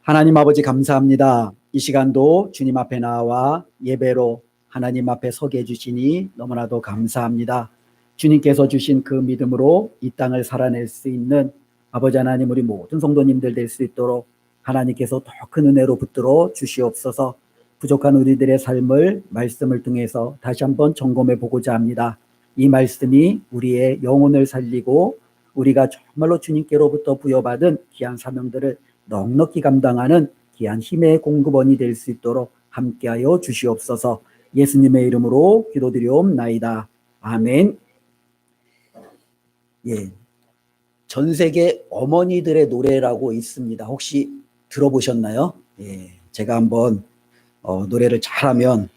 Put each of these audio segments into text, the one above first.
하나님 아버지 감사합니다. 이 시간도 주님 앞에 나와 예배로 하나님 앞에 서게 해주시니 너무나도 감사합니다. 주님께서 주신 그 믿음으로 이 땅을 살아낼 수 있는 아버지 하나님, 우리 모든 성도님들 될 수 있도록 하나님께서 더 큰 은혜로 붙들어 주시옵소서. 부족한 우리들의 삶을 말씀을 통해서 다시 한번 점검해 보고자 합니다. 이 말씀이 우리의 영혼을 살리고 우리가 정말로 주님께로부터 부여받은 귀한 사명들을 넉넉히 감당하는 귀한 힘의 공급원이 될 수 있도록 함께하여 주시옵소서. 예수님의 이름으로 기도드리옵나이다. 아멘. 예, 전 세계 어머니들의 노래라고 있습니다. 혹시 들어보셨나요? 예, 제가 한번 노래를 잘하면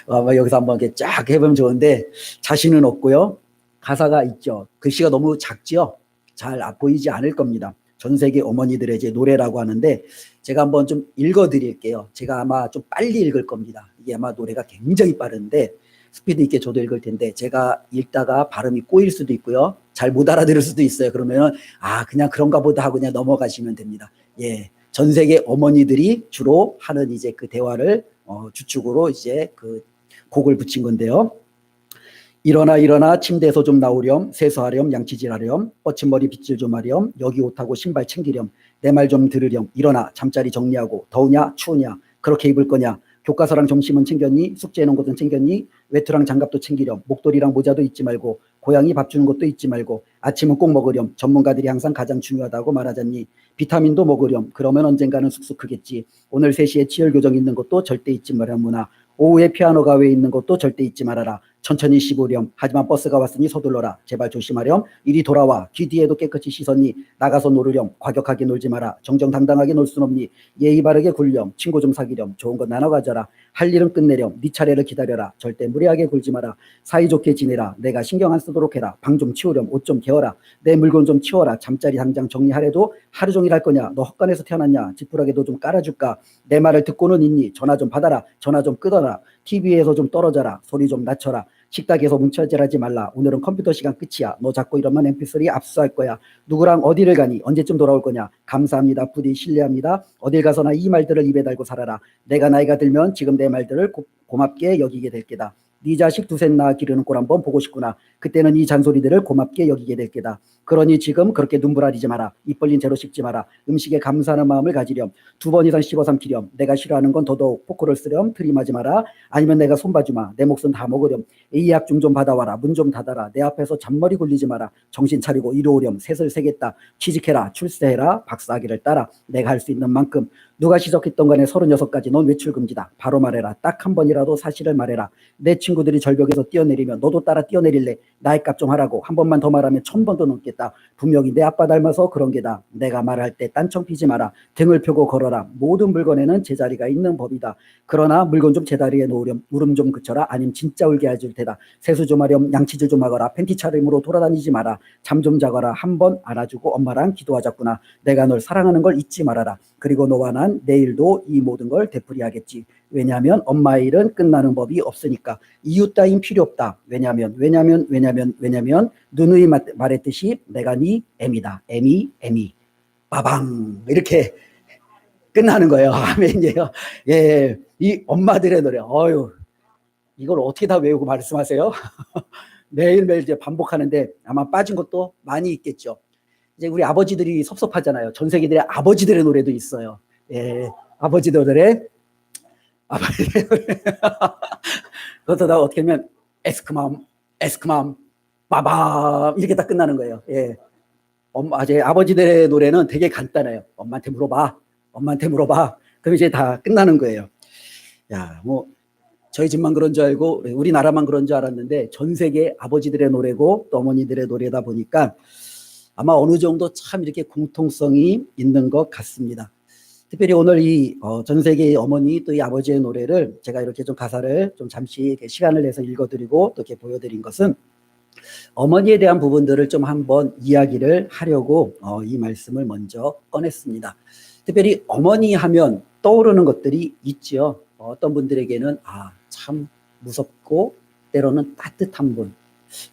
아마 여기서 한번 이렇게 쫙 해보면 좋은데 자신은 없고요. 가사가 있죠. 글씨가 너무 작죠. 잘 보이지 않을 겁니다. 전 세계 어머니들의 이제 노래라고 하는데 제가 한번 좀 읽어드릴게요. 제가 아마 좀 빨리 읽을 겁니다. 이게 아마 노래가 굉장히 빠른데 스피드 있게 저도 읽을 텐데 제가 읽다가 발음이 꼬일 수도 있고요. 잘 못 알아들을 수도 있어요. 그러면 그냥 그런가 보다 하고 그냥 넘어가시면 됩니다. 예, 전 세계 어머니들이 주로 하는 이제 그 대화를 주축으로 이제 그 곡을 붙인 건데요. 일어나 일어나 침대에서 좀 나오렴, 세수하렴, 양치질하렴, 뻗친 머리 빗질 좀 하렴, 여기 옷하고 신발 챙기렴, 내 말 좀 들으렴, 일어나 잠자리 정리하고, 더우냐 추우냐 그렇게 입을 거냐, 교과서랑 점심은 챙겼니, 숙제해놓은 것은 챙겼니, 외투랑 장갑도 챙기렴, 목도리랑 모자도 잊지 말고, 고양이 밥 주는 것도 잊지 말고, 아침은 꼭 먹으렴, 전문가들이 항상 가장 중요하다고 말하잖니, 비타민도 먹으렴, 그러면 언젠가는 쑥쑥 크겠지, 오늘 3시에 치열교정 있는 것도 절대 잊지 말아무나, 오후에 피아노가 왜 있는 것도 절대 잊지 말아라. 천천히 씹으렴. 하지만 버스가 왔으니 서둘러라. 제발 조심하렴. 이리 돌아와. 귀 뒤에도 깨끗이 씻었니. 나가서 놀으렴. 과격하게 놀지 마라. 정정당당하게 놀 순 없니. 예의 바르게 굴렴. 친구 좀 사귀렴. 좋은 거 나눠 가져라. 할 일은 끝내렴. 네 차례를 기다려라. 절대 무리하게 굴지 마라. 사이좋게 지내라. 내가 신경 안 쓰도록 해라. 방 좀 치우렴. 옷 좀 개어라. 내 물건 좀 치워라. 잠자리 당장 정리하래도 하루 종일 할 거냐. 너 헛간에서 태어났냐. 지푸라기도 좀 깔아줄까. 내 말을 듣고는 있니. 전화 좀 받아라. 전화 좀 끊어라. TV에서 좀 떨어져라. 소리 좀 낮춰라. 식탁에서 문자질하지 말라. 오늘은 컴퓨터 시간 끝이야. 너 자꾸 이러면 MP3 압수할 거야. 누구랑 어디를 가니? 언제쯤 돌아올 거냐? 감사합니다. 부디 실례합니다. 어딜 가서나 이 말들을 입에 달고 살아라. 내가 나이가 들면 지금 내 말들을 고맙게 여기게 될 게다. 네 자식 두셋 낳아 기르는 꼴 한번 보고 싶구나. 그때는 이 잔소리들을 고맙게 여기게 될 게다. 그러니 지금 그렇게 눈부라리지 마라. 입 벌린 채로 씹지 마라. 음식에 감사하는 마음을 가지렴. 2번 이상 씹어 삼키렴. 내가 싫어하는 건 더더욱 포크를 쓰렴. 트림하지 마라. 아니면 내가 손봐주마. 내 몫은 다 먹으렴. 이 약 좀 받아와라. 문 좀 닫아라. 내 앞에서 잔머리 굴리지 마라. 정신 차리고 이리 오렴. 셋을 세겠다. 취직해라. 출세해라. 박사학위를 따라. 내가 할 수 있는 만큼. 누가 시작했던 간에 36가지 넌 외출 금지다. 바로 말해라. 딱 한 번이라도 사실을 말해라. 내 친구들이 절벽에서 뛰어내리면 너도 따라 뛰어내릴래. 나이 값 좀 하라고. 한 번만 더 말하면 1000번도 넘겠다. 분명히 내 아빠 닮아서 그런 게다. 내가 말할 때 딴청 피지 마라. 등을 펴고 걸어라. 모든 물건에는 제자리가 있는 법이다. 그러나 물건 좀 제자리에 놓으렴. 울음 좀 그쳐라. 아님 진짜 울게 해줄 테다. 세수 좀 하렴. 양치질 좀 하거라. 팬티 차림으로 돌아다니지 마라. 잠 좀 자거라. 한 번 안아주고 엄마랑 기도하자꾸나. 내가 널 사랑하는 걸 잊지 말아라. 그리고 너와 난 내일도 이 모든 걸 되풀이하겠지. 왜냐하면 엄마의 일은 끝나는 법이 없으니까. 이유 따윈 필요 없다. 왜냐하면 누누이 말했듯이 내가 네 애미다. 애미 빠방 이렇게 끝나는 거예요. 아멘이에요. 예, 이 엄마들의 노래. 이걸 어떻게 다 외우고 말씀하세요? 매일매일 이제 반복하는데 아마 빠진 것도 많이 있겠죠. 이제 우리 아버지들이 섭섭하잖아요. 전 세계들의 아버지들의 노래도 있어요. 예, 아버지들 노래. 그러다 어떻게 하면 에스크맘, 빠밤 이렇게 다 끝나는 거예요. 예, 제 아버지들의 노래는 되게 간단해요. 엄마한테 물어봐. 그럼 이제 다 끝나는 거예요. 야, 뭐 저희 집만 그런 줄 알고 우리나라만 그런 줄 알았는데 전 세계 아버지들의 노래고 또 어머니들의 노래다 보니까 아마 어느 정도 참 이렇게 공통성이 있는 것 같습니다. 특별히 오늘 이 전 세계의 어머니 또 이 아버지의 노래를 제가 이렇게 좀 가사를 좀 잠시 시간을 내서 읽어드리고 또 이렇게 보여드린 것은 어머니에 대한 부분들을 좀 한번 이야기를 하려고 이 말씀을 먼저 꺼냈습니다. 특별히 어머니 하면 떠오르는 것들이 있죠. 어떤 분들에게는 참 무섭고 때로는 따뜻한 분,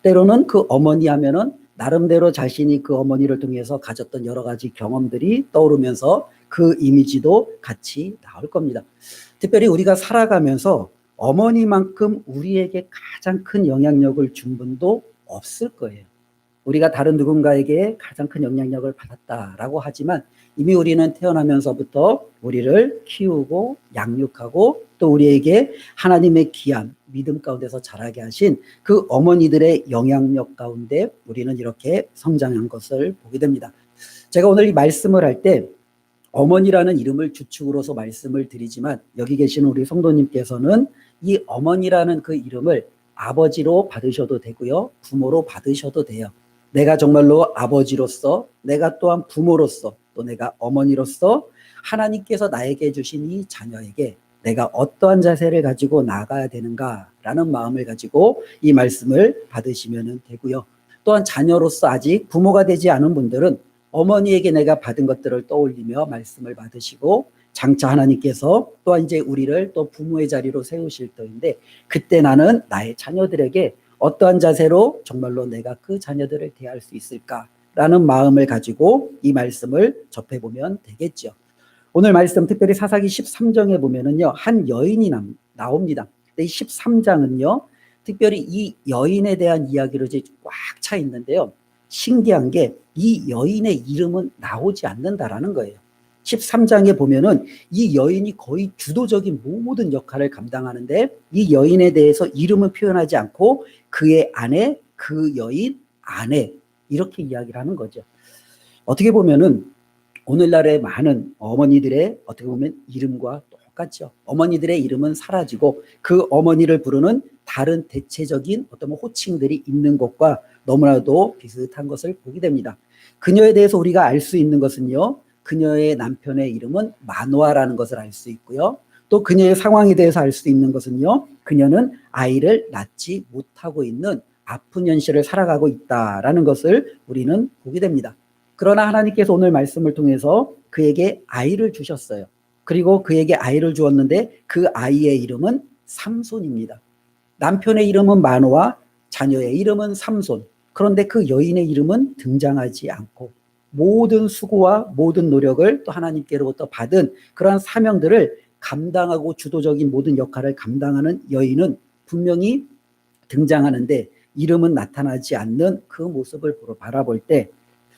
때로는 그 어머니 하면은 나름대로 자신이 그 어머니를 통해서 가졌던 여러 가지 경험들이 떠오르면서 그 이미지도 같이 나올 겁니다. 특별히 우리가 살아가면서 어머니만큼 우리에게 가장 큰 영향력을 준 분도 없을 거예요. 우리가 다른 누군가에게 가장 큰 영향력을 받았다라고 하지만 이미 우리는 태어나면서부터 우리를 키우고 양육하고 또 우리에게 하나님의 귀한 믿음 가운데서 자라게 하신 그 어머니들의 영향력 가운데 우리는 이렇게 성장한 것을 보게 됩니다. 제가 오늘 이 말씀을 할 때 어머니라는 이름을 주축으로서 말씀을 드리지만 여기 계시는 우리 성도님께서는 이 어머니라는 그 이름을 아버지로 받으셔도 되고요, 부모로 받으셔도 돼요. 내가 정말로 아버지로서, 내가 또한 부모로서, 또 내가 어머니로서 하나님께서 나에게 주신 이 자녀에게 내가 어떠한 자세를 가지고 나아가야 되는가라는 마음을 가지고 이 말씀을 받으시면 되고요. 또한 자녀로서 아직 부모가 되지 않은 분들은 어머니에게 내가 받은 것들을 떠올리며 말씀을 받으시고 장차 하나님께서 또한 이제 우리를 또 부모의 자리로 세우실 터인데 그때 나는 나의 자녀들에게 어떠한 자세로 정말로 내가 그 자녀들을 대할 수 있을까라는 마음을 가지고 이 말씀을 접해보면 되겠죠. 오늘 말씀 특별히 사사기 13장에 보면은요, 한 여인이 나옵니다. 근데 이 13장은요, 특별히 이 여인에 대한 이야기로 이제 꽉 차 있는데요. 신기한 게 이 여인의 이름은 나오지 않는다라는 거예요. 13장에 보면은 이 여인이 거의 주도적인 모든 역할을 감당하는데 이 여인에 대해서 이름은 표현하지 않고 그의 아내, 그 여인, 아내 이렇게 이야기를 하는 거죠. 어떻게 보면은 오늘날의 많은 어머니들의 어떻게 보면 이름과 똑같죠. 어머니들의 이름은 사라지고 그 어머니를 부르는 다른 대체적인 어떤 호칭들이 있는 것과 너무나도 비슷한 것을 보게 됩니다. 그녀에 대해서 우리가 알 수 있는 것은요, 그녀의 남편의 이름은 마노아라는 것을 알 수 있고요. 또 그녀의 상황에 대해서 알 수 있는 것은요, 그녀는 아이를 낳지 못하고 있는 아픈 현실을 살아가고 있다라는 것을 우리는 보게 됩니다. 그러나 하나님께서 오늘 말씀을 통해서 그에게 아이를 주셨어요. 그리고 그에게 아이를 주었는데 그 아이의 이름은 삼손입니다. 남편의 이름은 마노아, 자녀의 이름은 삼손. 그런데 그 여인의 이름은 등장하지 않고 모든 수고와 모든 노력을 또 하나님께로부터 받은 그러한 사명들을 감당하고 주도적인 모든 역할을 감당하는 여인은 분명히 등장하는데 이름은 나타나지 않는 그 모습을 바라볼 때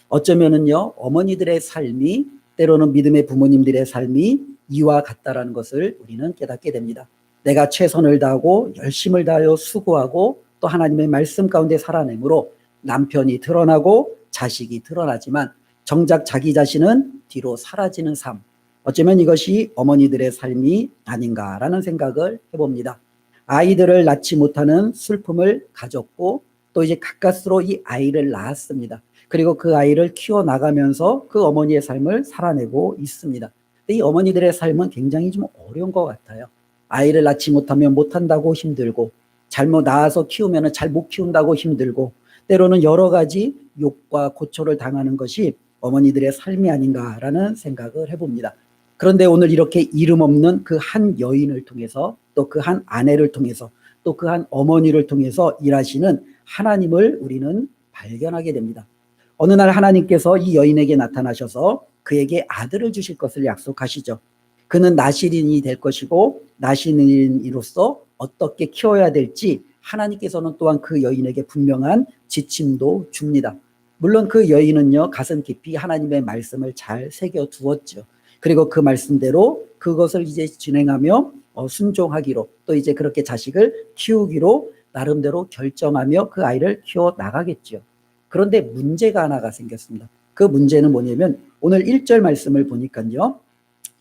어쩌면은요, 어머니들의 삶이 때로는 믿음의 부모님들의 삶이 이와 같다라는 것을 우리는 깨닫게 됩니다. 내가 최선을 다하고 열심을 다하여 수고하고 또 하나님의 말씀 가운데 살아내므로 남편이 드러나고 자식이 드러나지만 정작 자기 자신은 뒤로 사라지는 삶. 어쩌면 이것이 어머니들의 삶이 아닌가라는 생각을 해봅니다. 아이들을 낳지 못하는 슬픔을 가졌고 또 이제 가까스로 이 아이를 낳았습니다. 그리고 그 아이를 키워나가면서 그 어머니의 삶을 살아내고 있습니다. 이 어머니들의 삶은 굉장히 좀 어려운 것 같아요. 아이를 낳지 못하면 못한다고 힘들고 잘못 낳아서 키우면 잘 못 키운다고 힘들고 때로는 여러 가지 욕과 고초를 당하는 것이 어머니들의 삶이 아닌가라는 생각을 해봅니다. 그런데 오늘 이렇게 이름 없는 그 한 여인을 통해서 또 그 한 아내를 통해서 또 그 한 어머니를 통해서 일하시는 하나님을 우리는 발견하게 됩니다. 어느 날 하나님께서 이 여인에게 나타나셔서 그에게 아들을 주실 것을 약속하시죠. 그는 나실인이 될 것이고 나실인으로서 어떻게 키워야 될지 하나님께서는 또한 그 여인에게 분명한 지침도 줍니다. 물론 그 여인은요, 가슴 깊이 하나님의 말씀을 잘 새겨 두었죠. 그리고 그 말씀대로 그것을 이제 진행하며 순종하기로 또 이제 그렇게 자식을 키우기로 나름대로 결정하며 그 아이를 키워 나가겠죠. 그런데 문제가 하나가 생겼습니다. 그 문제는 뭐냐면 오늘 1절 말씀을 보니까요,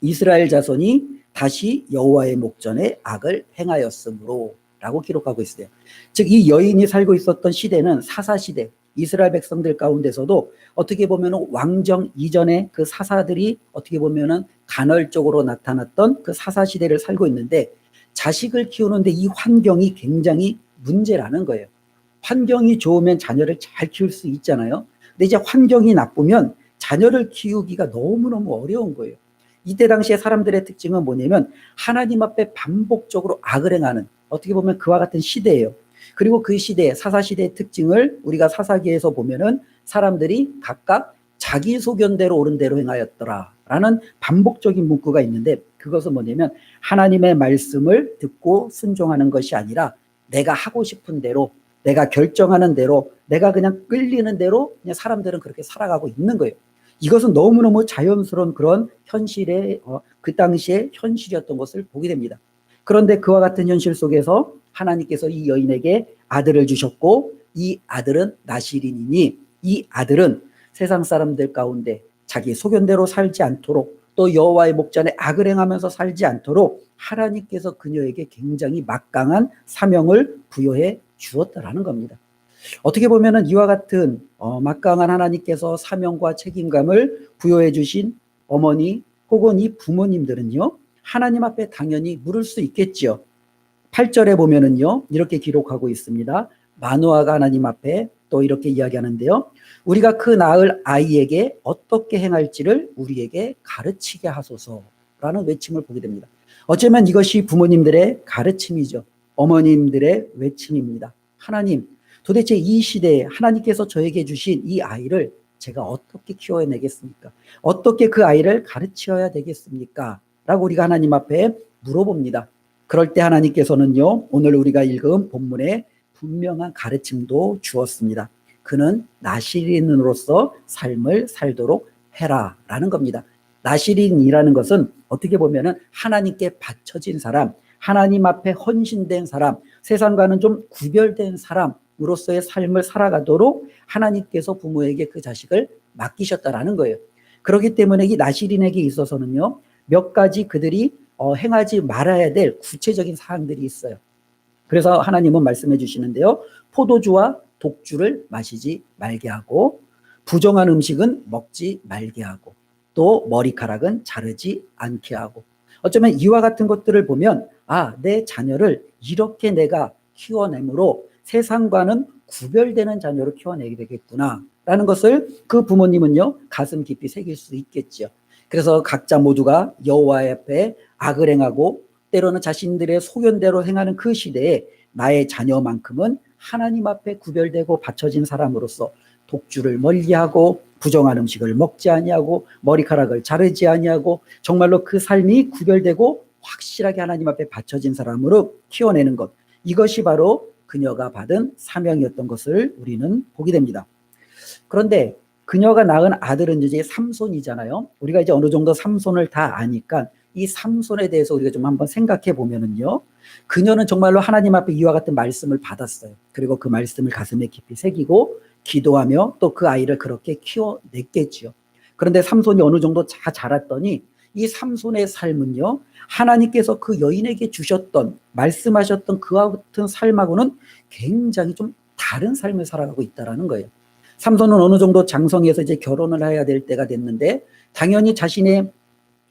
이스라엘 자손이 다시 여호와의 목전에 악을 행하였으므로 라고 기록하고 있어요. 즉 이 여인이 살고 있었던 시대는 사사시대, 이스라엘 백성들 가운데서도 어떻게 보면 왕정 이전의 그 사사들이 어떻게 보면 간헐적으로 나타났던 그 사사시대를 살고 있는데 자식을 키우는데 이 환경이 굉장히 문제라는 거예요. 환경이 좋으면 자녀를 잘 키울 수 있잖아요. 근데 이제 환경이 나쁘면 자녀를 키우기가 너무너무 어려운 거예요. 이때 당시에 사람들의 특징은 뭐냐면 하나님 앞에 반복적으로 악을 행하는 어떻게 보면 그와 같은 시대예요. 그리고 그 시대, 사사시대의 특징을 우리가 사사기에서 보면은 사람들이 각각 자기 소견대로 옳은 대로 행하였더라 라는 반복적인 문구가 있는데, 그것은 뭐냐면 하나님의 말씀을 듣고 순종하는 것이 아니라 내가 하고 싶은 대로, 내가 결정하는 대로, 내가 그냥 끌리는 대로 그냥 사람들은 그렇게 살아가고 있는 거예요. 이것은 너무너무 자연스러운 그런 현실의 그 당시의 현실이었던 것을 보게 됩니다. 그런데 그와 같은 현실 속에서 하나님께서 이 여인에게 아들을 주셨고, 이 아들은 나시린이니 이 아들은 세상 사람들 가운데 자기 소견대로 살지 않도록, 또 여호와의 목전에 악을 행하면서 살지 않도록 하나님께서 그녀에게 굉장히 막강한 사명을 부여해 주었다라는 겁니다. 어떻게 보면은 이와 같은 막강한 하나님께서 사명과 책임감을 부여해 주신 어머니 혹은 이 부모님들은요, 하나님 앞에 당연히 물을 수 있겠지요. 8절에 보면은요, 이렇게 기록하고 있습니다. 마노아가 하나님 앞에 또 이렇게 이야기하는데요. 우리가 그 낳을 아이에게 어떻게 행할지를 우리에게 가르치게 하소서라는 외침을 보게 됩니다. 어쩌면 이것이 부모님들의 가르침이죠. 어머님들의 외침입니다. 하나님, 도대체 이 시대에 하나님께서 저에게 주신 이 아이를 제가 어떻게 키워내겠습니까? 어떻게 그 아이를 가르쳐야 되겠습니까? 라고 우리가 하나님 앞에 물어봅니다. 그럴 때 하나님께서는요, 오늘 우리가 읽은 본문에 분명한 가르침도 주었습니다. 그는 나시린으로서 삶을 살도록 해라 라는 겁니다. 나시린이라는 것은 어떻게 보면은 하나님께 바쳐진 사람, 하나님 앞에 헌신된 사람, 세상과는 좀 구별된 사람으로서의 삶을 살아가도록 하나님께서 부모에게 그 자식을 맡기셨다라는 거예요. 그렇기 때문에 이 나시린에게 있어서는요, 몇 가지 그들이 행하지 말아야 될 구체적인 사항들이 있어요. 그래서 하나님은 말씀해 주시는데요, 포도주와 독주를 마시지 말게 하고, 부정한 음식은 먹지 말게 하고, 또 머리카락은 자르지 않게 하고. 어쩌면 이와 같은 것들을 보면 내 자녀를 이렇게 내가 키워내므로 세상과는 구별되는 자녀로 키워내게 되겠구나 라는 것을 그 부모님은요, 가슴 깊이 새길 수 있겠죠. 그래서 각자 모두가 여호와 앞에 악을 행하고 때로는 자신들의 소견대로 행하는 그 시대에 나의 자녀만큼은 하나님 앞에 구별되고 바쳐진 사람으로서 독주를 멀리하고 부정한 음식을 먹지 아니하고 머리카락을 자르지 아니하고 정말로 그 삶이 구별되고 확실하게 하나님 앞에 바쳐진 사람으로 키워내는 것, 이것이 바로 그녀가 받은 사명이었던 것을 우리는 보게 됩니다. 그런데 그녀가 낳은 아들은 이제 삼손이잖아요. 우리가 이제 어느 정도 삼손을 다 아니까 이 삼손에 대해서 우리가 좀 한번 생각해 보면은요, 그녀는 정말로 하나님 앞에 이와 같은 말씀을 받았어요. 그리고 그 말씀을 가슴에 깊이 새기고 기도하며 또 그 아이를 그렇게 키워냈겠지요. 그런데 삼손이 어느 정도 자랐더니 이 삼손의 삶은요, 하나님께서 그 여인에게 주셨던, 말씀하셨던 그와 같은 삶하고는 굉장히 좀 다른 삶을 살아가고 있다는 거예요. 삼손은 어느 정도 장성해서 이제 결혼을 해야 될 때가 됐는데, 당연히 자신의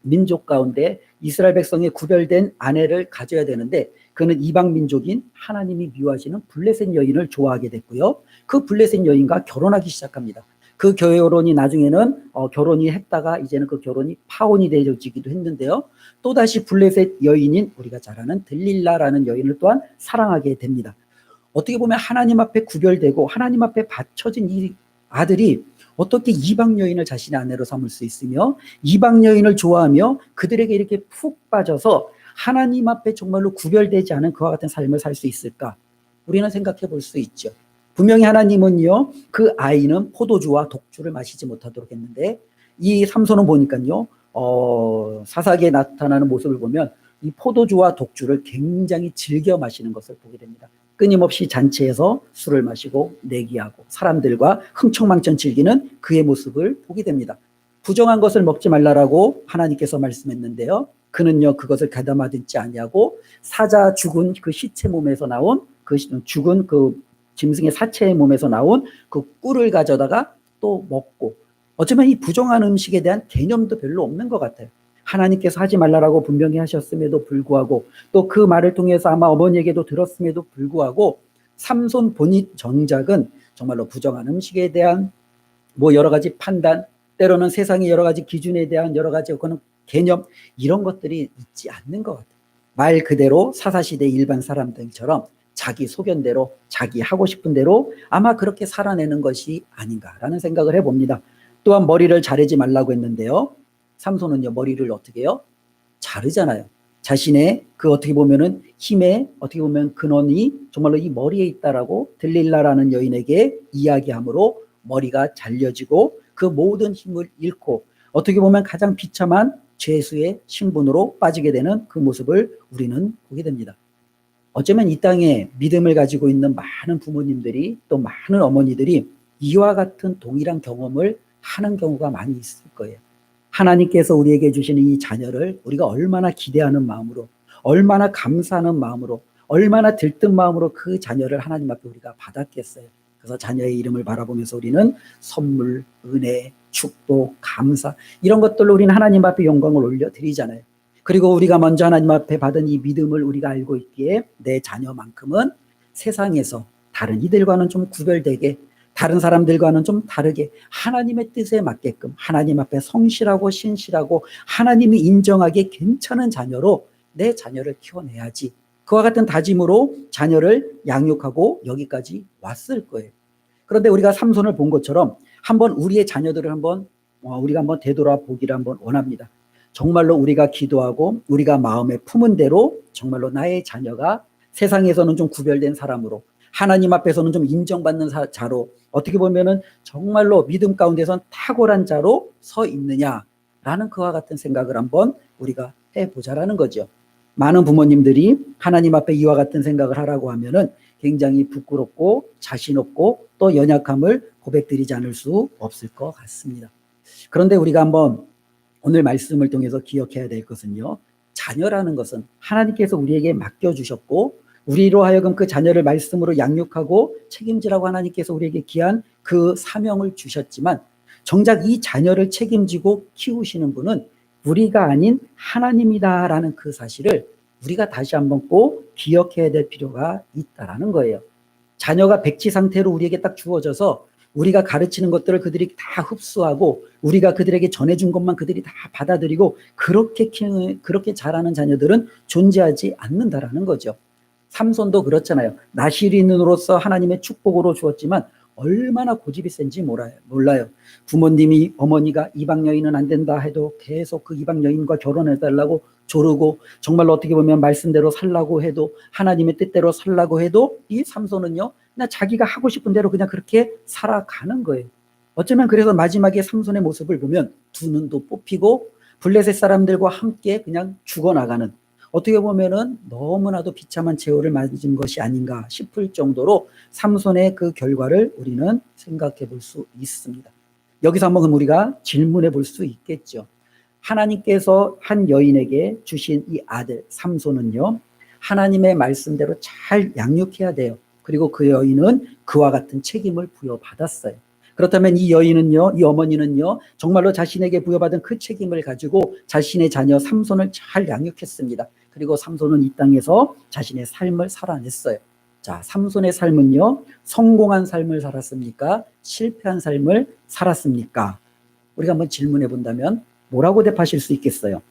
민족 가운데 이스라엘 백성에 구별된 아내를 가져야 되는데, 그는 이방 민족인 하나님이 미워하시는 블레셋 여인을 좋아하게 됐고요. 그 블레셋 여인과 결혼하기 시작합니다. 그 결혼이 나중에는 결혼이 했다가 이제는 그 결혼이 파혼이 되어지기도 했는데요. 또다시 블레셋 여인인 우리가 잘 아는 들릴라라는 여인을 또한 사랑하게 됩니다. 어떻게 보면 하나님 앞에 구별되고 하나님 앞에 바쳐진 이 아들이 어떻게 이방 여인을 자신의 아내로 삼을 수 있으며 이방 여인을 좋아하며 그들에게 이렇게 푹 빠져서 하나님 앞에 정말로 구별되지 않은 그와 같은 삶을 살 수 있을까? 우리는 생각해 볼 수 있죠. 분명히 하나님은요, 그 아이는 포도주와 독주를 마시지 못하도록 했는데, 이 삼손은 보니까요, 사사기에 나타나는 모습을 보면 이 포도주와 독주를 굉장히 즐겨 마시는 것을 보게 됩니다. 끊임없이 잔치에서 술을 마시고 내기하고 사람들과 흥청망청 즐기는 그의 모습을 보게 됩니다. 부정한 것을 먹지 말라라고 하나님께서 말씀했는데요, 그는요 그것을 가다마 듣지 아니하고 사자 죽은 그 시체 몸에서 나온 그 죽은 그 짐승의 사체의 몸에서 나온 그 꿀을 가져다가 또 먹고, 어쩌면 이 부정한 음식에 대한 개념도 별로 없는 것 같아요. 하나님께서 하지 말라라고 분명히 하셨음에도 불구하고, 또 그 말을 통해서 아마 어머니에게도 들었음에도 불구하고 삼손 본인 정작은 정말로 부정한 음식에 대한 뭐 여러 가지 판단, 때로는 세상의 여러 가지 기준에 대한 여러 가지 그런 개념, 이런 것들이 있지 않는 것 같아요. 말 그대로 사사시대 일반 사람들처럼 자기 소견대로 자기 하고 싶은 대로 아마 그렇게 살아내는 것이 아닌가라는 생각을 해봅니다. 또한 머리를 자르지 말라고 했는데요. 삼손은요, 머리를 어떻게 해요? 자르잖아요. 자신의 그 어떻게 보면은 힘의 어떻게 보면 근원이 정말로 이 머리에 있다라고 들릴라라는 여인에게 이야기함으로 머리가 잘려지고 그 모든 힘을 잃고 어떻게 보면 가장 비참한 죄수의 신분으로 빠지게 되는 그 모습을 우리는 보게 됩니다. 어쩌면 이 땅에 믿음을 가지고 있는 많은 부모님들이 또 많은 어머니들이 이와 같은 동일한 경험을 하는 경우가 많이 있을 거예요. 하나님께서 우리에게 주시는 이 자녀를 우리가 얼마나 기대하는 마음으로, 얼마나 감사하는 마음으로, 얼마나 들뜬 마음으로 그 자녀를 하나님 앞에 우리가 받았겠어요. 그래서 자녀의 이름을 바라보면서 우리는 선물, 은혜, 축복, 감사 이런 것들로 우리는 하나님 앞에 영광을 올려드리잖아요. 그리고 우리가 먼저 하나님 앞에 받은 이 믿음을 우리가 알고 있기에 내 자녀만큼은 세상에서 다른 이들과는 좀 구별되게, 다른 사람들과는 좀 다르게 하나님의 뜻에 맞게끔 하나님 앞에 성실하고 신실하고 하나님이 인정하기에 괜찮은 자녀로 내 자녀를 키워내야지. 그와 같은 다짐으로 자녀를 양육하고 여기까지 왔을 거예요. 그런데 우리가 삼손을 본 것처럼 한번 우리의 자녀들을 우리가 한번 되돌아보기를 한번 원합니다. 정말로 우리가 기도하고 우리가 마음에 품은 대로 정말로 나의 자녀가 세상에서는 좀 구별된 사람으로 하나님 앞에서는 좀 인정받는 자로 어떻게 보면은 정말로 믿음 가운데선 탁월한 자로 서 있느냐라는 그와 같은 생각을 한번 우리가 해보자라는 거죠. 많은 부모님들이 하나님 앞에 이와 같은 생각을 하라고 하면은 굉장히 부끄럽고 자신 없고 또 연약함을 고백드리지 않을 수 없을 것 같습니다. 그런데 우리가 한번 오늘 말씀을 통해서 기억해야 될 것은요. 자녀라는 것은 하나님께서 우리에게 맡겨주셨고 우리로 하여금 그 자녀를 말씀으로 양육하고 책임지라고 하나님께서 우리에게 귀한 그 사명을 주셨지만 정작 이 자녀를 책임지고 키우시는 분은 우리가 아닌 하나님이다라는 그 사실을 우리가 다시 한번 꼭 기억해야 될 필요가 있다라는 거예요. 자녀가 백지 상태로 우리에게 딱 주어져서 우리가 가르치는 것들을 그들이 다 흡수하고 우리가 그들에게 전해준 것만 그들이 다 받아들이고 그렇게 자라는 자녀들은 존재하지 않는다라는 거죠. 삼손도 그렇잖아요. 나시린으로서 하나님의 축복으로 주었지만 얼마나 고집이 센지 몰라요. 부모님이 어머니가 이방 여인은 안 된다 해도 계속 그 이방 여인과 결혼해달라고 조르고 정말로 어떻게 보면 말씀대로 살라고 해도 하나님의 뜻대로 살라고 해도 이 삼손은요 그냥 자기가 하고 싶은 대로 그냥 그렇게 살아가는 거예요. 어쩌면 그래서 마지막에 삼손의 모습을 보면 두 눈도 뽑히고 블레셋 사람들과 함께 그냥 죽어나가는 어떻게 보면은 너무나도 비참한 제호를 맞은 것이 아닌가 싶을 정도로 삼손의 그 결과를 우리는 생각해 볼 수 있습니다. 여기서 한번 우리가 질문해 볼 수 있겠죠. 하나님께서 한 여인에게 주신 이 아들 삼손은요. 하나님의 말씀대로 잘 양육해야 돼요. 그리고 그 여인은 그와 같은 책임을 부여받았어요. 그렇다면 이 여인은요, 이 어머니는요, 정말로 자신에게 부여받은 그 책임을 가지고 자신의 자녀 삼손을 잘 양육했습니다. 그리고 삼손은 이 땅에서 자신의 삶을 살아냈어요. 자, 삼손의 삶은요, 성공한 삶을 살았습니까? 실패한 삶을 살았습니까? 우리가 한번 질문해 본다면 뭐라고 대답하실 수 있겠어요?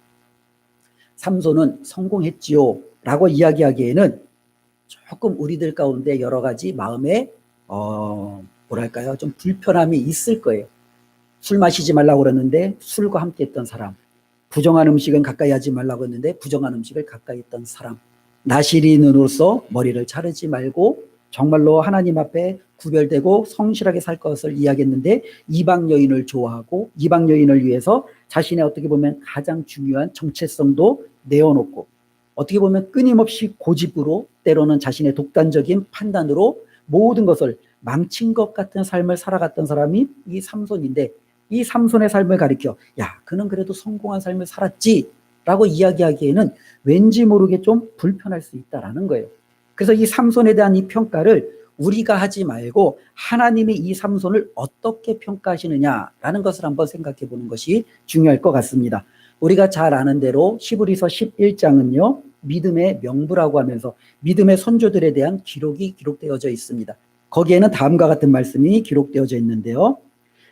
삼손은 성공했지요 라고 이야기하기에는 조금 우리들 가운데 여러 가지 마음에 뭐랄까요? 좀 불편함이 있을 거예요. 술 마시지 말라고 그랬는데 술과 함께 했던 사람, 부정한 음식은 가까이 하지 말라고 했는데 부정한 음식을 가까이 했던 사람, 나시린으로서 머리를 자르지 말고 정말로 하나님 앞에 구별되고 성실하게 살 것을 이야기했는데 이방 여인을 좋아하고 이방 여인을 위해서 자신의 어떻게 보면 가장 중요한 정체성도 내어놓고 어떻게 보면 끊임없이 고집으로 때로는 자신의 독단적인 판단으로 모든 것을 망친 것 같은 삶을 살아갔던 사람이 이 삼손인데 이 삼손의 삶을 가리켜 야 그는 그래도 성공한 삶을 살았지 라고 이야기하기에는 왠지 모르게 좀 불편할 수 있다라는 거예요. 그래서 이 삼손에 대한 이 평가를 우리가 하지 말고 하나님이 이 삼손을 어떻게 평가하시느냐라는 것을 한번 생각해 보는 것이 중요할 것 같습니다. 우리가 잘 아는 대로 히브리서 11장은요 믿음의 명부라고 하면서 믿음의 선조들에 대한 기록이 기록되어져 있습니다. 거기에는 다음과 같은 말씀이 기록되어져 있는데요.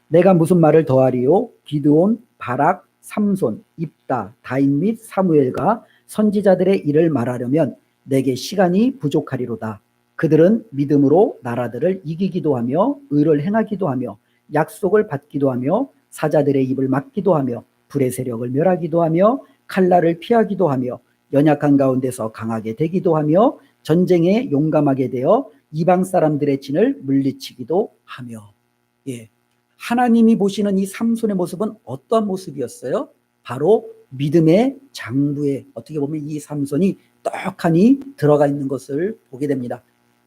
내가 무슨 말을 더하리요? 기드온, 바락, 삼손, 입다, 다윗 및 사무엘과 선지자들의 일을 말하려면 내게 시간이 부족하리로다. 그들은 믿음으로 나라들을 이기기도 하며 의를 행하기도 하며 약속을 받기도 하며 사자들의 입을 막기도 하며 불의 세력을 멸하기도 하며 칼날을 피하기도 하며 연약한 가운데서 강하게 되기도 하며 전쟁에 용감하게 되어 이방 사람들의 진을 물리치기도 하며. 예, 하나님이 보시는 이 삼손의 모습은 어떠한 모습이었어요? 바로 믿음의 장부에 어떻게 보면 이 삼손이 떡하니 들어가 있는 것을 보게 됩니다.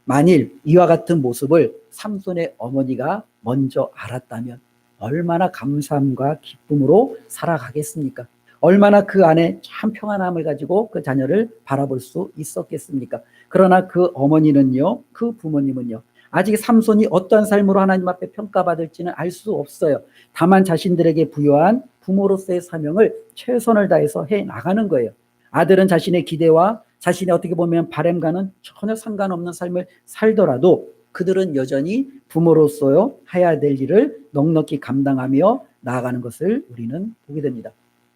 만일 이와 같은 모습을 삼손의 어머니가 먼저 알았다면 얼마나 감사함과 기쁨으로 살아가겠습니까? 얼마나 그 안에 참 평안함을 가지고 그 자녀를 바라볼 수 있었겠습니까? 그러나 그 어머니는요, 그 부모님은요, 아직 삼손이 어떠한 삶으로 하나님 앞에 평가받을지는 알 수 없어요. 다만 자신들에게 부여한 부모로서의 사명을 최선을 다해서 해 나가는 거예요. 아들은 자신의 기대와 자신의 어떻게 보면 바람과는 전혀 상관없는 삶을 살더라도 그들은 여전히 부모로서 해야 될 일을 넉넉히 감당하며 나아가는 것을 우리는 보게 됩니다.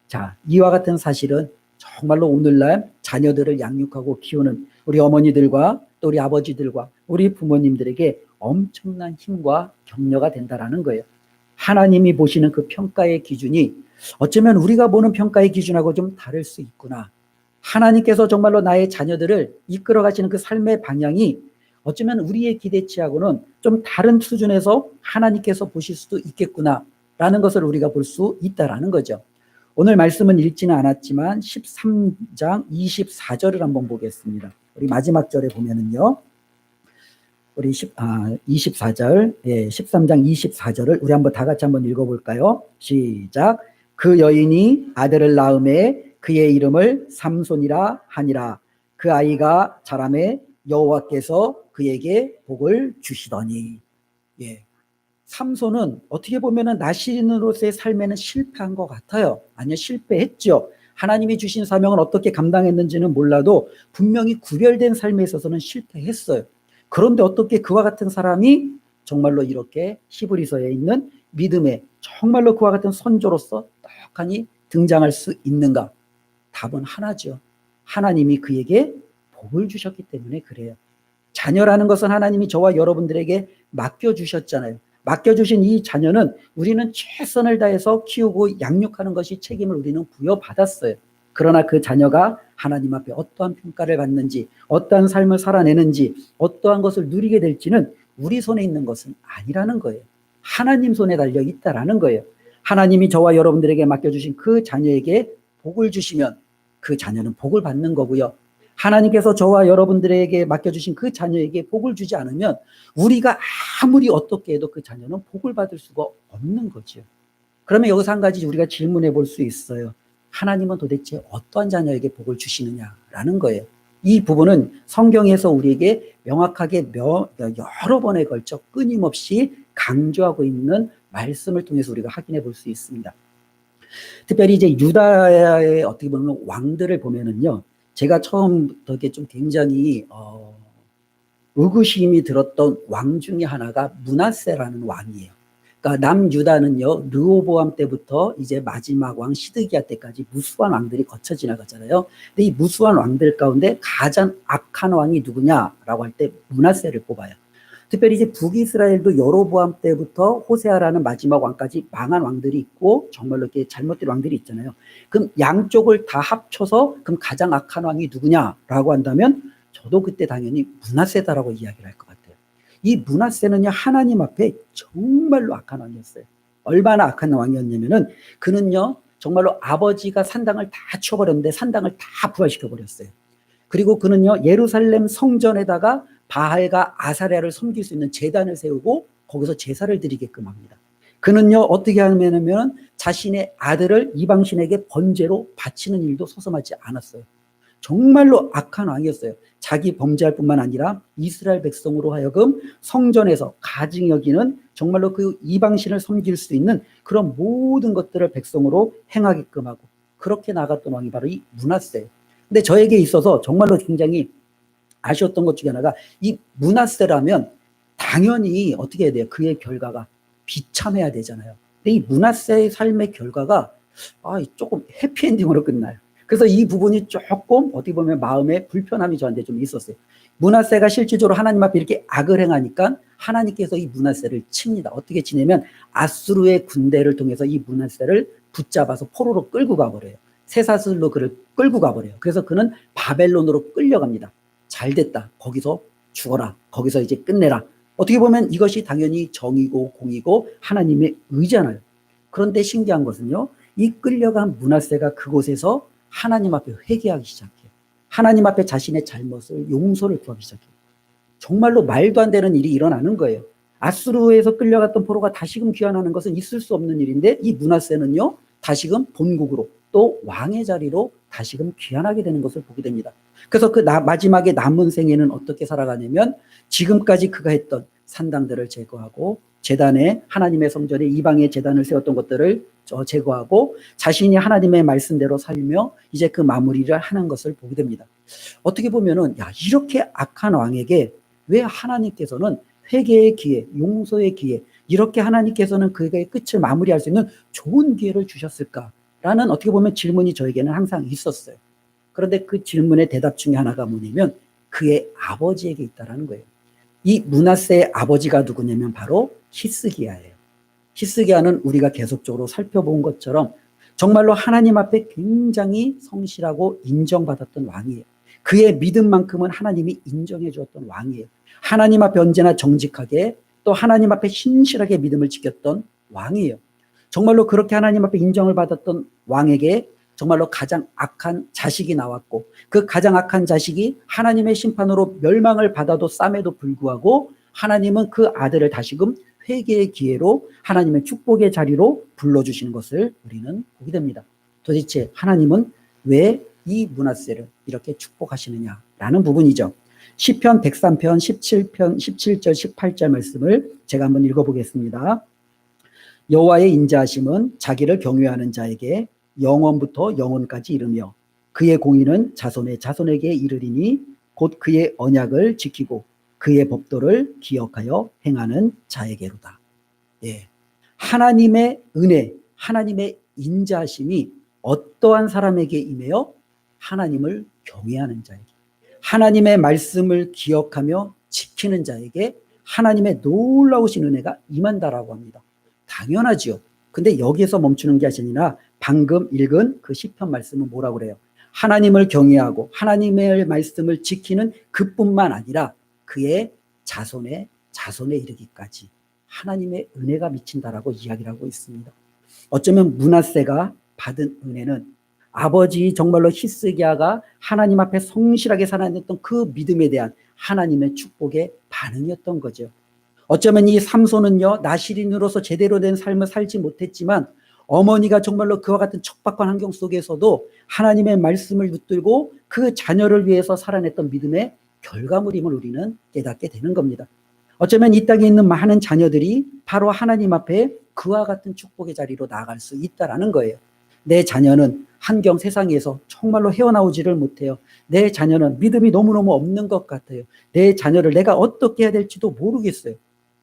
자, 이와 같은 사실은 정말로 오늘날 자녀들을 양육하고 키우는 우리 어머니들과 또 우리 아버지들과 우리 부모님들에게 엄청난 힘과 격려가 된다라는 거예요. 하나님이 보시는 그 평가의 기준이 어쩌면 우리가 보는 평가의 기준하고 좀 다를 수 있구나. 하나님께서 정말로 나의 자녀들을 이끌어 가시는 그 삶의 방향이 어쩌면 우리의 기대치하고는 좀 다른 수준에서 하나님께서 보실 수도 있겠구나라는 것을 우리가 볼 수 있다라는 거죠. 오늘 말씀은 읽지는 않았지만 13장 24절을 한번 보겠습니다. 우리 마지막 절에 보면은요. 우리 24절, 예, 13장 24절을 우리 한번 다 같이 한번 읽어볼까요? 시작. 그 여인이 아들을 낳음에 그의 이름을 삼손이라 하니라. 그 아이가 자라매 여호와께서 그에게 복을 주시더니. 예. 삼손은 어떻게 보면은 나시인으로서의 삶에는 실패한 것 같아요. 아니요, 실패했죠. 하나님이 주신 사명을 어떻게 감당했는지는 몰라도 분명히 구별된 삶에 있어서는 실패했어요. 그런데 어떻게 그와 같은 사람이 정말로 이렇게 히브리서에 있는 믿음의 정말로 그와 같은 선조로서 떡하니 등장할 수 있는가? 답은 하나죠. 하나님이 그에게 복을 주셨기 때문에 그래요. 자녀라는 것은 하나님이 저와 여러분들에게 맡겨주셨잖아요. 맡겨주신 이 자녀는 우리는 최선을 다해서 키우고 양육하는 것이 책임을 우리는 부여받았어요. 그러나 그 자녀가 하나님 앞에 어떠한 평가를 받는지, 어떠한 삶을 살아내는지, 어떠한 것을 누리게 될지는 우리 손에 있는 것은 아니라는 거예요. 하나님 손에 달려 있다라는 거예요. 하나님이 저와 여러분들에게 맡겨주신 그 자녀에게 복을 주시면 그 자녀는 복을 받는 거고요. 하나님께서 저와 여러분들에게 맡겨주신 그 자녀에게 복을 주지 않으면 우리가 아무리 어떻게 해도 그 자녀는 복을 받을 수가 없는 거죠. 그러면 여기서 한 가지 우리가 질문해 볼 수 있어요. 하나님은 도대체 어떠한 자녀에게 복을 주시느냐라는 거예요. 이 부분은 성경에서 우리에게 명확하게 여러 번에 걸쳐 끊임없이 강조하고 있는 말씀을 통해서 우리가 확인해 볼 수 있습니다. 특별히 이제 유다의 어떻게 보면 왕들을 보면은요, 제가 처음부터 이게 좀 굉장히 의구심이 들었던 왕 중에 하나가 므낫세라는 왕이에요. 그러니까 남유다는요, 르호보암 때부터 이제 마지막 왕 시드기야 때까지 무수한 왕들이 거쳐 지나갔잖아요. 근데 이 무수한 왕들 가운데 가장 악한 왕이 누구냐라고 할 때 므낫세를 꼽아요. 특별히 이제 북이스라엘도 여로보암 때부터 호세아라는 마지막 왕까지 망한 왕들이 있고 정말로 이렇게 잘못된 왕들이 있잖아요. 그럼 양쪽을 다 합쳐서 그럼 가장 악한 왕이 누구냐라고 한다면 저도 그때 당연히 므낫세다라고 이야기를 할 것 같아요. 이 므낫세는요, 하나님 앞에 정말로 악한 왕이었어요. 얼마나 악한 왕이었냐면은 그는요 정말로 아버지가 산당을 다 쳐버렸는데 산당을 다 부활시켜버렸어요. 그리고 그는요 예루살렘 성전에다가 바알과 아사랴를 섬길 수 있는 제단을 세우고 거기서 제사를 드리게끔 합니다. 그는요 어떻게 하냐면 자신의 아들을 이방신에게 번제로 바치는 일도 서슴하지 않았어요. 정말로 악한 왕이었어요. 자기 범죄할 뿐만 아니라 이스라엘 백성으로 하여금 성전에서 가증 여기는 정말로 그 이방신을 섬길 수 있는 그런 모든 것들을 백성으로 행하게끔 하고 그렇게 나갔던 왕이 바로 이 므낫세예요. 근데 저에게 있어서 정말로 굉장히 아쉬웠던 것 중에 하나가 이 므낫세라면 당연히 어떻게 해야 돼요? 그의 결과가 비참해야 되잖아요. 근데 이 므낫세의 삶의 결과가 조금 해피엔딩으로 끝나요. 그래서 이 부분이 조금 어떻게 보면 마음에 불편함이 저한테 좀 있었어요. 므낫세가 실질적으로 하나님 앞에 이렇게 악을 행하니까 하나님께서 이 므낫세를 칩니다. 어떻게 치냐면 아수르의 군대를 통해서 이 므낫세를 붙잡아서 포로로 끌고 가버려요. 쇠사슬로 그를 끌고 가버려요. 그래서 그는 바벨론으로 끌려갑니다. 잘 됐다. 거기서 죽어라. 거기서 이제 끝내라. 어떻게 보면 이것이 당연히 정이고 공이고 하나님의 의잖아요. 그런데 신기한 것은요, 이 끌려간 므낫세가 그곳에서 하나님 앞에 회개하기 시작해요. 하나님 앞에 자신의 잘못을 용서를 구하기 시작해요. 정말로 말도 안 되는 일이 일어나는 거예요. 아수르에서 끌려갔던 포로가 다시금 귀환하는 것은 있을 수 없는 일인데, 이 므낫세는요 다시금 본국으로 또 왕의 자리로 다시금 귀환하게 되는 것을 보게 됩니다. 그래서 그 마지막에 남은 생애는 어떻게 살아가냐면, 지금까지 그가 했던 산당들을 제거하고 제단에, 하나님의 성전에 이방의 제단을 세웠던 것들을 제거하고 자신이 하나님의 말씀대로 살며 이제 그 마무리를 하는 것을 보게 됩니다. 어떻게 보면은, 야, 이렇게 악한 왕에게 왜 하나님께서는 회개의 기회, 용서의 기회, 이렇게 하나님께서는 그의 끝을 마무리할 수 있는 좋은 기회를 주셨을까라는 어떻게 보면 질문이 저에게는 항상 있었어요. 그런데 그 질문의 대답 중에 하나가 뭐냐면 그의 아버지에게 있다라는 거예요. 이 므낫세의 아버지가 누구냐면 바로 히스기야예요. 히스기야는 우리가 계속적으로 살펴본 것처럼 정말로 하나님 앞에 굉장히 성실하고 인정받았던 왕이에요. 그의 믿음만큼은 하나님이 인정해 주었던 왕이에요. 하나님 앞에 언제나 정직하게 또 하나님 앞에 신실하게 믿음을 지켰던 왕이에요. 정말로 그렇게 하나님 앞에 인정을 받았던 왕에게 정말로 가장 악한 자식이 나왔고, 그 가장 악한 자식이 하나님의 심판으로 멸망을 받아도 쌈에도 불구하고 하나님은 그 아들을 다시금 회개의 기회로 하나님의 축복의 자리로 불러주시는 것을 우리는 보게 됩니다. 도대체 하나님은 왜 이 므낫세를 이렇게 축복하시느냐라는 부분이죠. 시편 103편 17편 17절 18절 말씀을 제가 한번 읽어보겠습니다. 여호와의 인자하심은 자기를 경외하는 자에게 영원부터 영원까지 이르며 그의 공의는 자손의 자손에게 이르리니 곧 그의 언약을 지키고 그의 법도를 기억하여 행하는 자에게로다. 예. 하나님의 은혜, 하나님의 인자하심이 어떠한 사람에게 임해요? 하나님을 경외하는 자에게, 하나님의 말씀을 기억하며 지키는 자에게 하나님의 놀라우신 은혜가 임한다라고 합니다. 당연하지요. 근데 여기에서 멈추는 게 아니라 방금 읽은 그 시편 말씀은 뭐라고 그래요? 하나님을 경외하고 하나님의 말씀을 지키는 그뿐만 아니라 그의 자손에 이르기까지 하나님의 은혜가 미친다라고 이야기를 하고 있습니다. 어쩌면 므낫세가 받은 은혜는 아버지 정말로 히스기야가 하나님 앞에 성실하게 살아냈던 그 믿음에 대한 하나님의 축복의 반응이었던 거죠. 어쩌면 이 삼손은요, 나실인으로서 제대로 된 삶을 살지 못했지만 어머니가 정말로 그와 같은 척박한 환경 속에서도 하나님의 말씀을 붙들고 그 자녀를 위해서 살아냈던 믿음의 결과물임을 우리는 깨닫게 되는 겁니다. 어쩌면 이 땅에 있는 많은 자녀들이 바로 하나님 앞에 그와 같은 축복의 자리로 나아갈 수 있다라는 거예요. 내 자녀는 환경 세상에서 정말로 헤어나오지를 못해요. 내 자녀는 믿음이 너무너무 없는 것 같아요. 내 자녀를 내가 어떻게 해야 될지도 모르겠어요.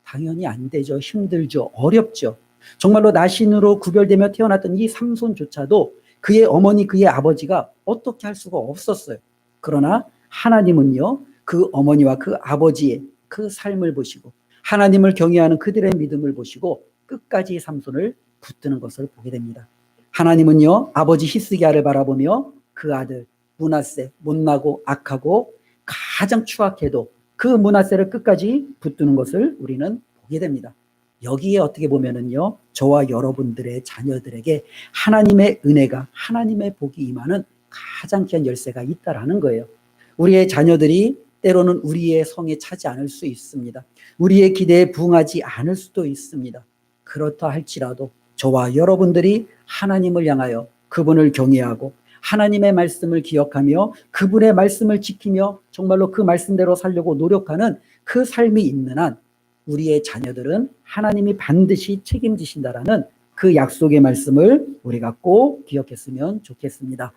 당연히 안 되죠. 힘들죠. 어렵죠. 정말로 나신으로 구별되며 태어났던 이 삼손조차도 그의 어머니, 그의 아버지가 어떻게 할 수가 없었어요. 그러나 하나님은요, 그 어머니와 그 아버지의 그 삶을 보시고 하나님을 경외하는 그들의 믿음을 보시고 끝까지 삼손을 붙드는 것을 보게 됩니다. 하나님은요, 아버지 히스기야를 바라보며 그 아들 므낫세, 못나고 악하고 가장 추악해도 그 므낫세를 끝까지 붙드는 것을 우리는 보게 됩니다. 여기에 어떻게 보면은요, 저와 여러분들의 자녀들에게 하나님의 은혜가, 하나님의 복이 임하는 가장 귀한 열쇠가 있다라는 거예요. 우리의 자녀들이 때로는 우리의 성에 차지 않을 수 있습니다. 우리의 기대에 부응하지 않을 수도 있습니다. 그렇다 할지라도 저와 여러분들이 하나님을 향하여 그분을 경외하고 하나님의 말씀을 기억하며 그분의 말씀을 지키며 정말로 그 말씀대로 살려고 노력하는 그 삶이 있는 한 우리의 자녀들은 하나님이 반드시 책임지신다라는 그 약속의 말씀을 우리가 꼭 기억했으면 좋겠습니다.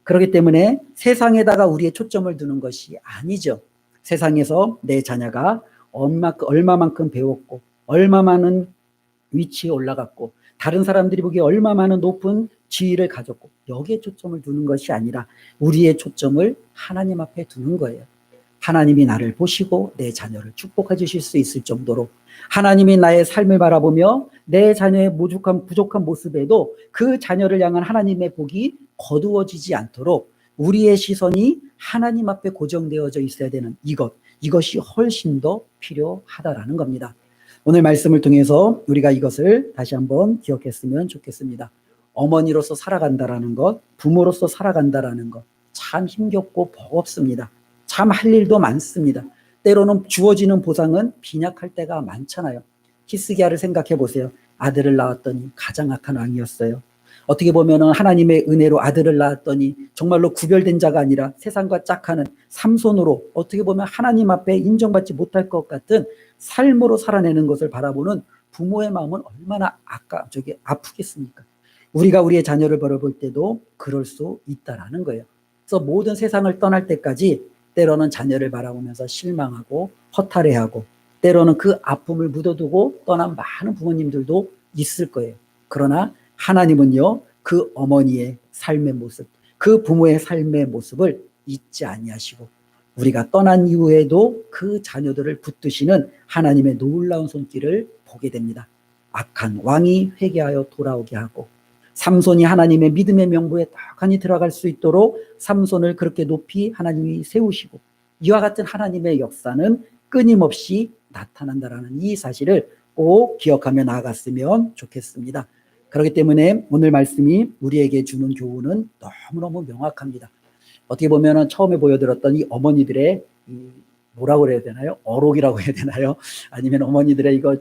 그렇기 때문에 세상에다가 우리의 초점을 두는 것이 아니죠. 세상에서 내 자녀가 얼마만큼 배웠고 얼마 많은 위치에 올라갔고 다른 사람들이 보기에 얼마 많은 높은 지위를 가졌고 여기에 초점을 두는 것이 아니라 우리의 초점을 하나님 앞에 두는 거예요. 하나님이 나를 보시고 내 자녀를 축복해 주실 수 있을 정도로, 하나님이 나의 삶을 바라보며 내 자녀의 부족한 모습에도 그 자녀를 향한 하나님의 복이 거두어지지 않도록 우리의 시선이 하나님 앞에 고정되어져 있어야 되는 이것이 훨씬 더 필요하다라는 겁니다. 오늘 말씀을 통해서 우리가 이것을 다시 한번 기억했으면 좋겠습니다. 어머니로서 살아간다라는 것, 부모로서 살아간다라는 것, 참 힘겹고 버겁습니다. 참 할 일도 많습니다. 때로는 주어지는 보상은 빈약할 때가 많잖아요. 히스기야를 생각해 보세요. 아들을 낳았더니 가장 악한 왕이었어요. 어떻게 보면 하나님의 은혜로 아들을 낳았더니 정말로 구별된 자가 아니라 세상과 짝하는 삼손으로, 어떻게 보면 하나님 앞에 인정받지 못할 것 같은 삶으로 살아내는 것을 바라보는 부모의 마음은 얼마나 아프겠습니까? 우리가 우리의 자녀를 바라볼 때도 그럴 수 있다라는 거예요. 그래서 모든 세상을 떠날 때까지 때로는 자녀를 바라보면서 실망하고 허탈해하고, 때로는 그 아픔을 묻어두고 떠난 많은 부모님들도 있을 거예요. 그러나 하나님은요, 그 어머니의 삶의 모습, 그 부모의 삶의 모습을 잊지 아니하시고 우리가 떠난 이후에도 그 자녀들을 붙드시는 하나님의 놀라운 손길을 보게 됩니다. 악한 왕이 회개하여 돌아오게 하고, 삼손이 하나님의 믿음의 명부에 떡하니 들어갈 수 있도록 삼손을 그렇게 높이 하나님이 세우시고, 이와 같은 하나님의 역사는 끊임없이 나타난다라는 이 사실을 꼭 기억하며 나아갔으면 좋겠습니다. 그렇기 때문에 오늘 말씀이 우리에게 주는 교훈은 너무너무 명확합니다. 어떻게 보면 처음에 보여드렸던 이 어머니들의 뭐라고 그래야 되나요? 어록이라고 해야 되나요? 아니면 어머니들의 이거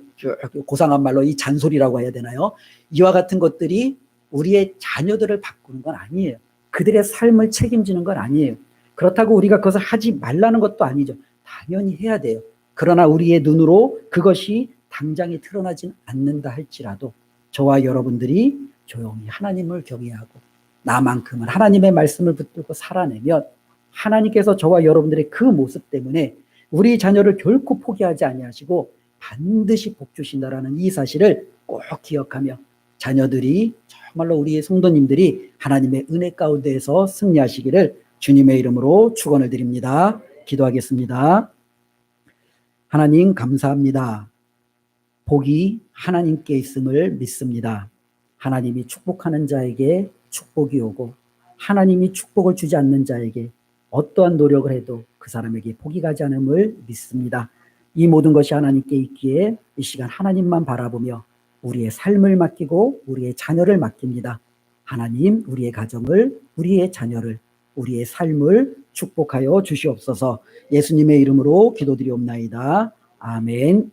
고상한 말로 이 잔소리라고 해야 되나요? 이와 같은 것들이 우리의 자녀들을 바꾸는 건 아니에요. 그들의 삶을 책임지는 건 아니에요. 그렇다고 우리가 그것을 하지 말라는 것도 아니죠. 당연히 해야 돼요. 그러나 우리의 눈으로 그것이 당장에 드러나진 않는다 할지라도 저와 여러분들이 조용히 하나님을 경외하고 나만큼은 하나님의 말씀을 붙들고 살아내면 하나님께서 저와 여러분들의 그 모습 때문에 우리 자녀를 결코 포기하지 아니하시고 반드시 복 주신다라는 이 사실을 꼭 기억하며 자녀들이 정말로 우리의 성도님들이 하나님의 은혜 가운데에서 승리하시기를 주님의 이름으로 축원을 드립니다. 기도하겠습니다. 하나님 감사합니다. 복이 하나님께 있음을 믿습니다. 하나님이 축복하는 자에게 축복이 오고 하나님이 축복을 주지 않는 자에게 어떠한 노력을 해도 그 사람에게 복이 가지 않음을 믿습니다. 이 모든 것이 하나님께 있기에 이 시간 하나님만 바라보며 우리의 삶을 맡기고 우리의 자녀를 맡깁니다. 하나님, 우리의 가정을, 우리의 자녀를, 우리의 삶을 축복하여 주시옵소서. 예수님의 이름으로 기도드리옵나이다. 아멘.